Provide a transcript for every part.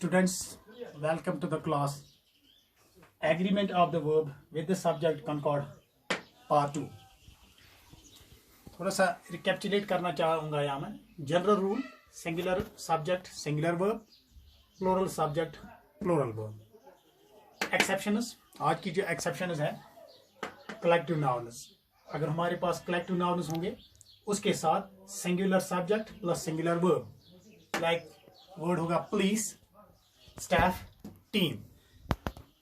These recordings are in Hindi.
Students, welcome to the class. Agreement of the verb with the subject concord part 2. थोड़ा सा रिकैप्चुलेट करना चाहूँगा यहाँ मैं. General rule, singular subject singular verb, plural subject plural verb. Exceptions, आज की जो एक्सेप्शंस है कलेक्टिव नाउन्स. अगर हमारे पास कलेक्टिव नाउन्स होंगे उसके साथ singular subject plus singular verb. Like word होगा पुलिस, स्टाफ, टीम.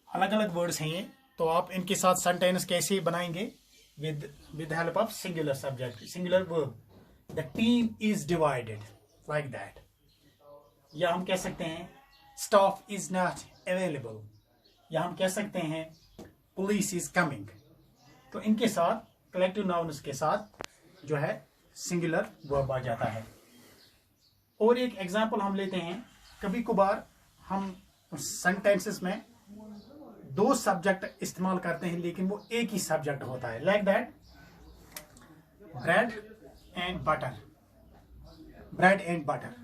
अलग अलग वर्ड्स हैं ये, तो आप इनके साथ सेंटेंस कैसे बनाएंगे with the help of singular subject, singular verb. The team is divided, like that. या हम कह सकते हैं staff is not available. या हम कह सकते हैं police is coming. तो इनके साथ collective nouns के साथ जो है singular verb आ जाता है. और एक एग्जाम्पल हम लेते हैं. कभी कभार हम सेंटेंसेस में दो सब्जेक्ट इस्तेमाल करते हैं लेकिन वो एक ही सब्जेक्ट होता है. Like that bread and butter. Bread and butter,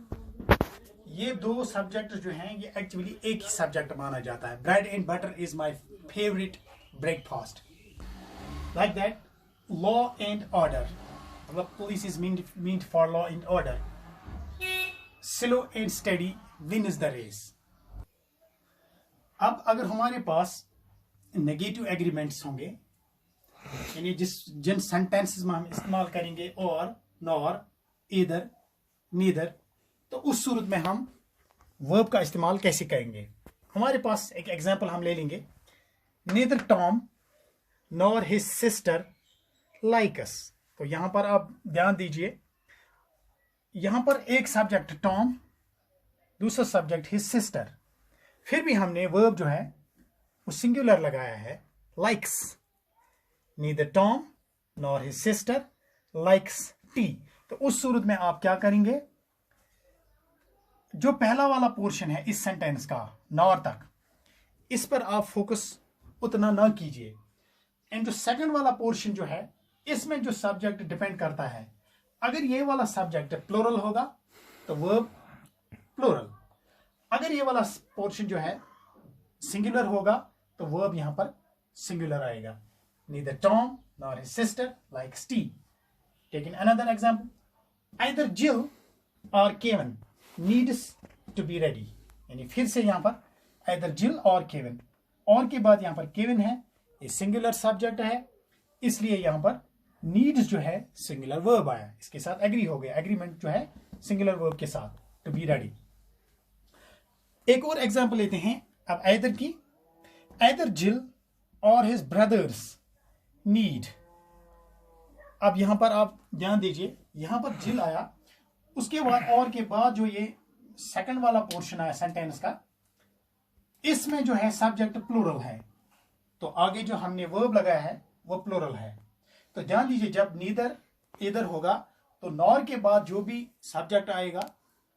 ये दो सब्जेक्ट जो हैं ये एक्चुअली एक ही सब्जेक्ट माना जाता है. Bread and butter is my favourite breakfast. Like that law and order, मतलब police is meant for law and order. Slow and steady wins the race. अब अगर हमारे पास नेगेटिव एग्रीमेंट्स होंगे, यानी जिन सेंटेंसेस में हम इस्तेमाल करेंगे और, नॉर, इधर, नीदर, तो उस सूरत में हम वर्ब का इस्तेमाल कैसे करेंगे. हमारे पास एक एग्जांपल हम ले लेंगे. Neither Tom nor his sister like us. तो यहां पर आप ध्यान दीजिए, यहां पर एक सब्जेक्ट टॉम, दूसरा सब्जेक्ट हिज सिस्टर, फिर भी हमने वर्ब जो है वो सिंगुलर लगाया है, likes. Neither Tom nor his sister likes T. तो उस सूरत में आप क्या करेंगे, जो पहला वाला पोर्शन है इस सेंटेंस का नॉर तक, इस पर आप फोकस उतना ना कीजिए. एंड जो सेकंड वाला पोर्शन जो है इसमें जो सब्जेक्ट डिपेंड करता है, अगर ये वाला सब्जेक्ट प्लूरल होगा तो वर्ब प्लूरल. अगर ये वाला पोर्शन जो है सिंगुलर होगा तो वर्ब यहां पर सिंगुलर आएगा. Neither Tom nor his sister likes tea. Taking another example, either Jill or Kevin needs to be ready. यानी फिर से यहां पर आइदर जिल और केविन, और के बाद यहां पर केविन है, ये सिंगुलर सब्जेक्ट है, इसलिए यहां पर नीड्स जो है सिंगुलर वर्ब आया. इसके साथ एग्री हो गया, एग्रीमेंट जो है सिंगुलर वर्ब के साथ, टू बी रेडी. एक और एग्जांपल लेते हैं अब आइदर की. आइदर जिल और हिज ब्रदर्स नीड. अब यहां पर आप ध्यान दीजिए, यहां पर जिल आया, उसके बाद और के बाद जो ये सेकंड वाला पोर्शन आया सेंटेंस का, इसमें जो है सब्जेक्ट प्लूरल है, तो आगे जो हमने वर्ब लगाया है वो प्लूरल है. तो ध्यान दीजिए, जब नीदर इधर होगा तो नॉर के बाद जो भी सब्जेक्ट आएगा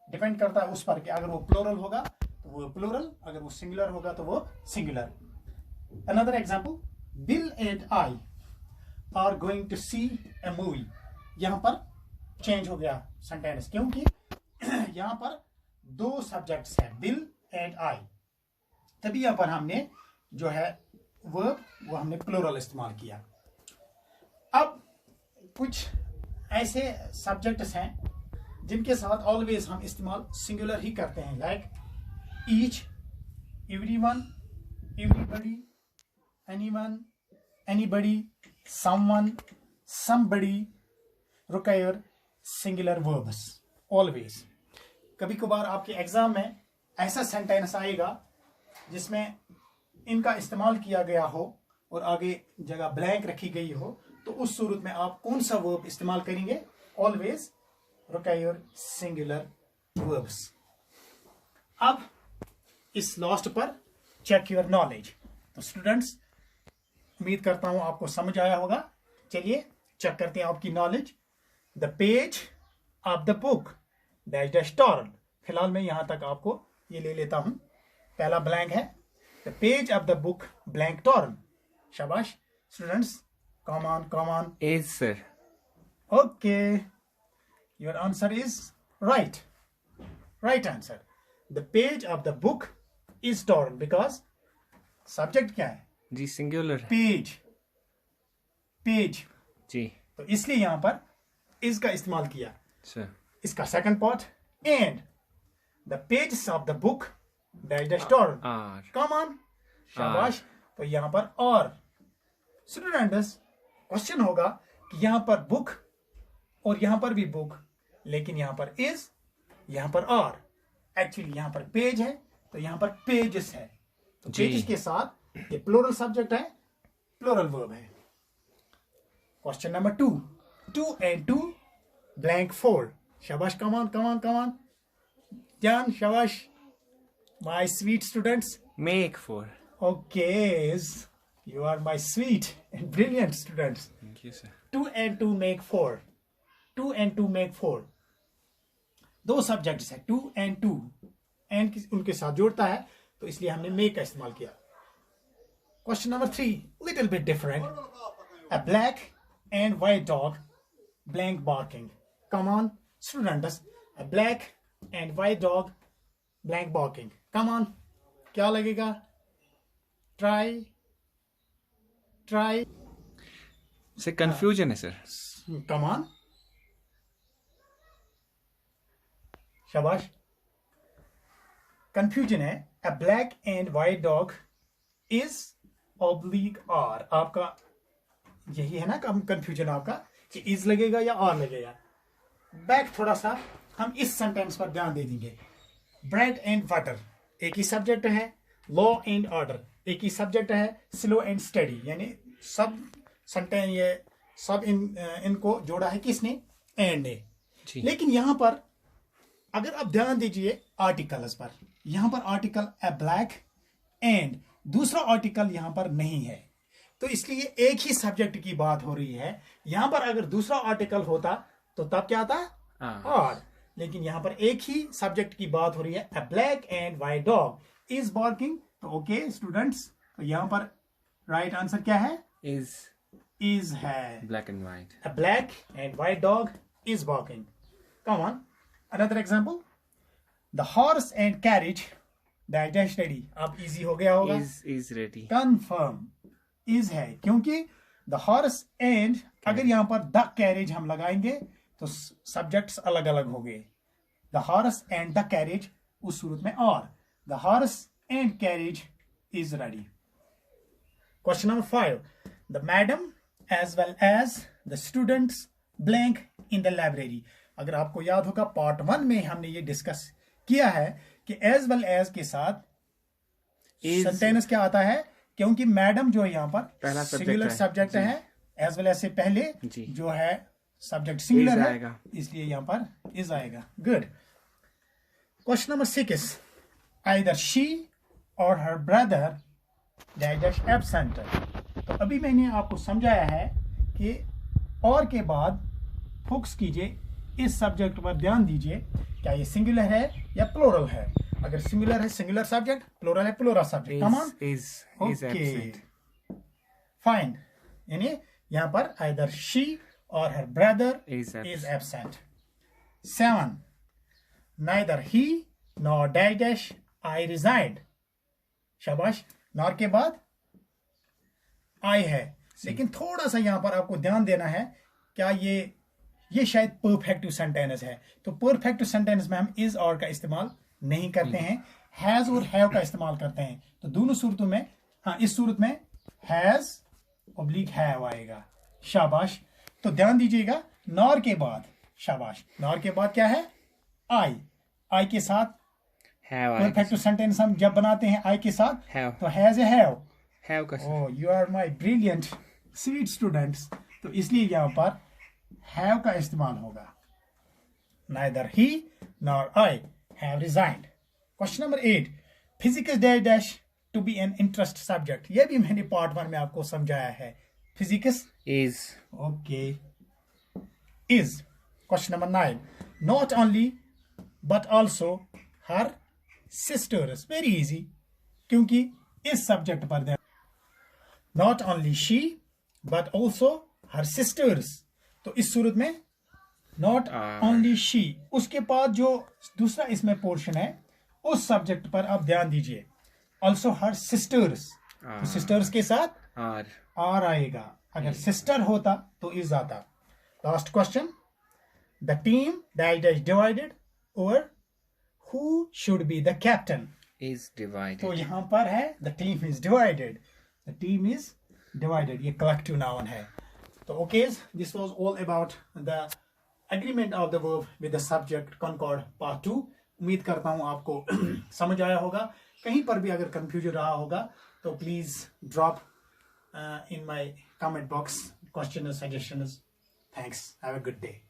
डिपेंड करता है उस पर कि अगर वो प्लूरल होगा तो वो प्लूरल, अगर वो सिंगुलर होगा तो वो singular. Another example, Bill and I are going to see a movie. यहां पर चेंज हो गया सेंटेंस, क्योंकि यहां पर दो सब्जेक्ट्स हैं, बिल एंड आई, तभी यहां पर हमने जो है वर्ब वो हमने प्लूरल इस्तेमाल किया. अब कुछ ऐसे सब्जेक्ट्स हैं जिनके साथ ऑलवेज हम इस्तेमाल सिंगुलर ही करते हैं. Like each, everyone, everybody, anyone, anybody, someone, somebody, require singular verbs always. कभी कभार आपके एग्जाम में ऐसा सेंटेंस आएगा जिसमें इनका इस्तेमाल किया गया हो और आगे जगह ब्लैंक रखी गई हो, तो उस सूरत में आप कौन सा वर्ब इस्तेमाल करेंगे, ऑलवेज रिक्वायर सिंगुलर वर्ब्स. अब इस लास्ट पर चेक योर नॉलेज. तो स्टूडेंट्स, उम्मीद करता हूं आपको समझ आया होगा. चलिए चेक करते हैं आपकी knowledge. The page of the book dash dash torn. फिलहाल मैं यहां तक आपको ये ले लेता हूं. पहला ब्लैंक है, the page of the book blank torn. शाबाश students, come on. Yes, sir. Okay, your answer is right. Right answer. The page of the book is torn, because subject क्या है जी सिंगुलर पेज, पेज, जी तो इसलिए यहां पर इज का इस्तेमाल किया। सर इसका second part, and the pages of the book dash dash torn, are come on, शाबाश। तो यहां पर और स्टूडेंट्स क्वेश्चन होगा कि यहां पर बुक और यहां पर भी बुक, लेकिन यहां पर इज, यहां पर आर, एक्चुअली यहां पर पेज है तो यहां पर पेजेस है, तो जी। पेजेस के साथ ये प्लूरल सब्जेक्ट है, प्लूरल वर्ब है। क्वेश्चन नंबर 2, 2 and 2 blank 4, शाबाश, come on come on come on, जान शाबाश, my sweet students. Make for Okay, you are my sweet and brilliant students. Thank you sir 2 and 2 make 4. 2 and 2 make 4. दो सब्जेक्ट्स हैं 2 and 2, and उनके साथ जोड़ता है तो इसलिए हमने make का इस्तेमाल किया। Question number 3, little bit different. A black and white dog blank barking. Come on, students. A black and white dog blank barking. Come on. क्या लगेगा? Try. सर कंफ्यूजन है सर Come on. शाबाश, कंफ्यूजन है। A black and white dog is oblique R. आपका यही है ना कंफ्यूजन आपका कि इज लगेगा या और लगेगा। बैक थोड़ा सा हम इस सेंटेंस पर ध्यान दे देंगे। ब्रेड एंड वाटर एक ही सब्जेक्ट है, लॉ एंड ऑर्डर एक ही सब्जेक्ट है, स्लो एंड स्टडी, यानी सब सेंटेंस ये सब इनको जोड़ा है किसने? एंड ने। जी लेकिन यहां पर अगर आप ध्यान दीजिए आर्टिकल्स पर, यहां पर आर्टिकल ए ब्लैक एंड दूसरा आर्टिकल यहां पर नहीं है, तो इसलिए एक ही सब्जेक्ट की बात हो रही है। यहां पर अगर दूसरा आर्टिकल होता तो तब क्या आता? और, लेकिन यहां पर एक ही सब्जेक्ट की बात हो रही है। A black and white dog is barking, तो ओके स्टूडेंट्स, तो यहां पर राइट आंसर क्या है? इज है। Black and white A black and white dog is barking. Come on. Another example. The horse and carriage dash dash ready. अब easy हो गया होगा। Is ready Confirm. Is है क्योंकि the horse and अगर यहाँ पर the carriage हम लगाएंगे तो subjects अलग अलग हो गए। The horse and the carriage उस सूरत में और the horse and carriage is ready. Question number 5. The madam as well as the students blank in the library. अगर आपको याद होगा पार्ट 1 में हमने ये डिस्कस किया है कि as well as के साथ सेंटेंस क्या आता है, क्योंकि मैडम जो है यहाँ पर पहला subject सिंगुलर है। सब्जेक्ट जी। है, as well as से पहले जी। जो है सब्जेक्ट सिंगुलर Is है, आएगा। इसलिए यहाँ पर is आएगा। Good. Question number 6, either she or her brother dash dash absent. तो अभी मैंने आपको समझाया है कि और के बाद फोकस कीजिए, इस सब्जेक्ट पर ध्यान दीजिए, क्या ये सिंगुलर है या प्लूरल है। अगर सिंगुलर है सिंगुलर सब्जेक्ट, प्लूरल है plural subject. Come on, is okay absent fine, यानी यहाँ पर either she or her brother Is is absent. 7, neither he nor dash dash I resigned. शाबाश, नॉर के बाद आई है, लेकिन थोड़ा सा यहां पर आपको ध्यान देना है, क्या ये शायद परफेक्टिव सेंटेंस है, तो परफेक्टिव सेंटेंस में हम इज और का इस्तेमाल नहीं करते हैं, हैज और हैव का इस्तेमाल करते हैं। तो दोनों सूरतों में, हाँ इस सूरत में हैज ऑब्लिक हैव आएगा। शाबाश, तो ध्यान दीजिएगा नॉर के बाद, शाबाश, नॉर के बाद क्या है? आई के साथ परफेक्टिव सेंटेंस हम जब बनाते हैं आई के साथ Have. तो हैज हैव का oh you are my brilliant sweet students, तो इसलिए यहां पर हैव का इस्तेमाल होगा। Neither he nor I have resigned. Question number 8, physics dash dash to be an interest subject, ये भी मैंने पार्ट 1 में आपको समझाया है। Physics is okay is. Question number 9, not only but also her sisters, very easy, क्योंकि इस सब्जेक्ट पर ध्यान, not only she but also her sisters, तो इस सूरत में नॉट ओनली शी, उसके बाद जो दूसरा इसमें पोर्शन है उस सब्जेक्ट पर आप ध्यान दीजिए. ऑल्सो हर सिस्टर्स, तो सिस्टर्स के साथ आर आएगा. अगर सिस्टर होता तो इज आता. Last question, the team dash dash divided over who should be the captain. Is divided. तो यहां पर है the team is divided. The team is divided, ये कलेक्टिव नाउन है. तो okay, this was all about the agreement of the verb with the subject concord part 2. उम्मीद करता हूं आपको समझ आया होगा. कहीं पर भी अगर कंफ्यूजन रहा होगा तो please drop in my comment box question और suggestions. Thanks. Have a good day.